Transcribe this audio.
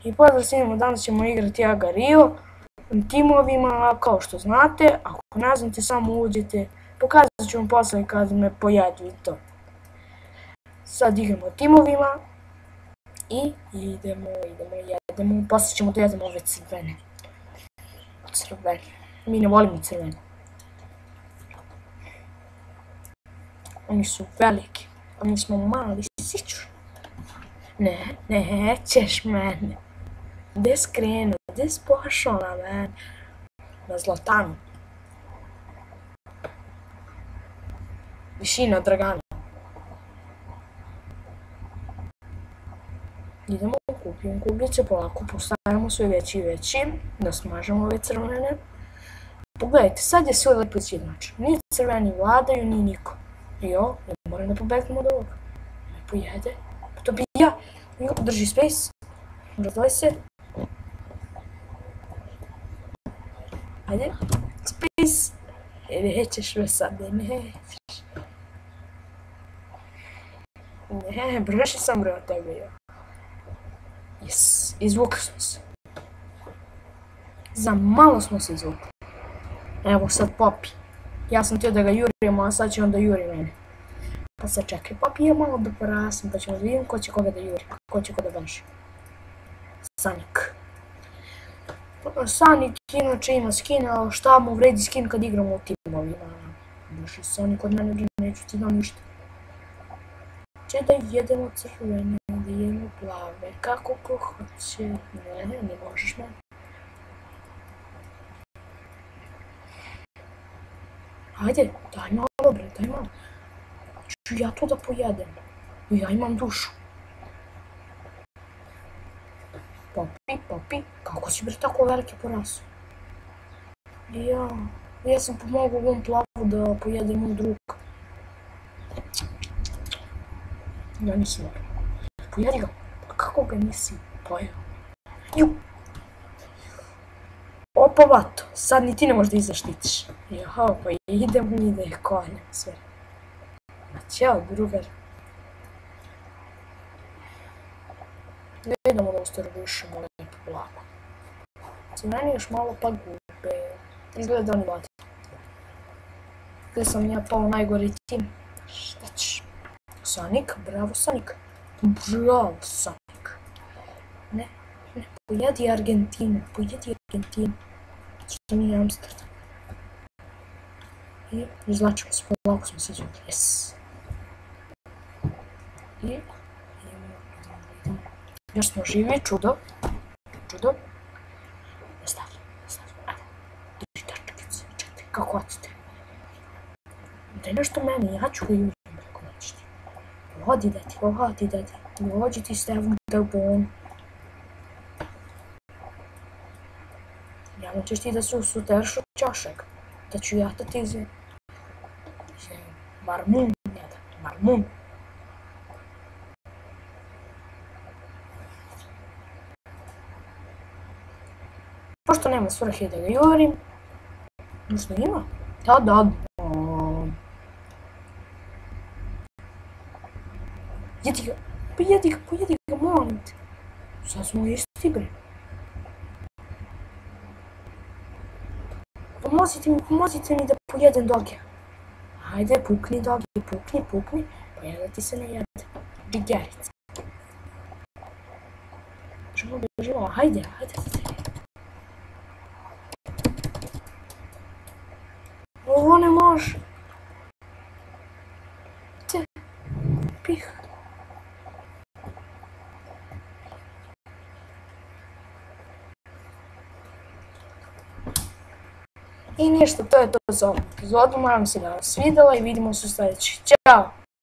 I pozdrav svima, danas ćemo igrati Agar.io timovima, kao što znate. Ako ne znate, samo uđete, pokazat ću vam posle kad me pojavi to. Sad igramo timovima i idemo, posle ćemo da jedemo ove crvene. Mi ne volimo crvene. Oni su veliki, a mi smo mali siču. Ne, nećeš mene. Gdje skrenu, gdje pošao na mene? Na Zlatanu. Višina Dragana. Idemo, kupimo kuglice, polako postavljamo sve veći i veći, da smažemo ove crvene. Pogledajte, sad je sve lepo izjednačeno. Ni crveni vladaju, ni niko. Jo, ne moram da pobegnem od ovoga. Ne pojede. Pa to bi ja. Jo, drži space. Razdvaj se. Ajde, space. Nećeš me sad, nećeš. Ne, brže sam bre od tebe, jo. Yes, izvukli smo se. Za malo smo se izvukli. Evo sad Poppy. Ja sam htio da ga jurimo, a sad će on da juri mene. Pa sad čekaj, Poppy je malo da porasem, pa ćemo da vidim ko će koga da juri, ko će koga da beži. Sonic. Sonic inače ima skin, ali šta mu vredi skin kad igramo u timovima. Boži Sonic, od mene neću ti dam ništa. Če da jedemo crvene, da jedemo plave, kako ko hoće. Ne možeš me. Ajde, daj malo bre, daj malo. Ću ja to da pojedem. Ja imam dušu. Poppy, kako si bre tako veliki porasao? Ja sam pomogao ovom plavu da pojedem u drug. Ja nisam dobro. Pojedi ga. Kako ga nisi pojeo? Ju! Opa vato, sad ni ti ne možeš da ih zaštitiš. Jaha, pa idemo mi da ih koljem sve. Ma ćao, drugar. Ne idemo da ustarobušimo lepo polako. Crveni još malo pa gube. Izgleda da oni vade. Gdje sam ja pao najgori tim? Šta ćeš? Sonic, bravo Sonic. Bravo Sonic. Ne, pojedi Argentinu, Što nije Amsterdam. I izvlačimo se, polako smo se izvukli, yes. I idemo. Još smo živi, čudo. Nastavi, ajde. Drži tačkice, čekaj, kako hoćete. Daj nešto meni, ja ću ga jurim, ako nećete. Vodi deti, dođi ti Stevan da bon. Javno ćeš ti da se usuteriš od čašeg, da ću ja da ti marmun jedan, marmun. Pošto nema svrhe da ga jurim, možda ima? Da. Pojedi ga, molim te. Sad smo isti bre. Pomozite mi da pojedem doge. Ajde, pukni doge, pukni. Pa ja da ti se ne jede. Džigerica. Bežimo, hajde. Ovo ne može. Pih. I ništa, to je to za ovu epizodu, nadam se da vam svidjela i vidimo se u sljedeći. Ćao!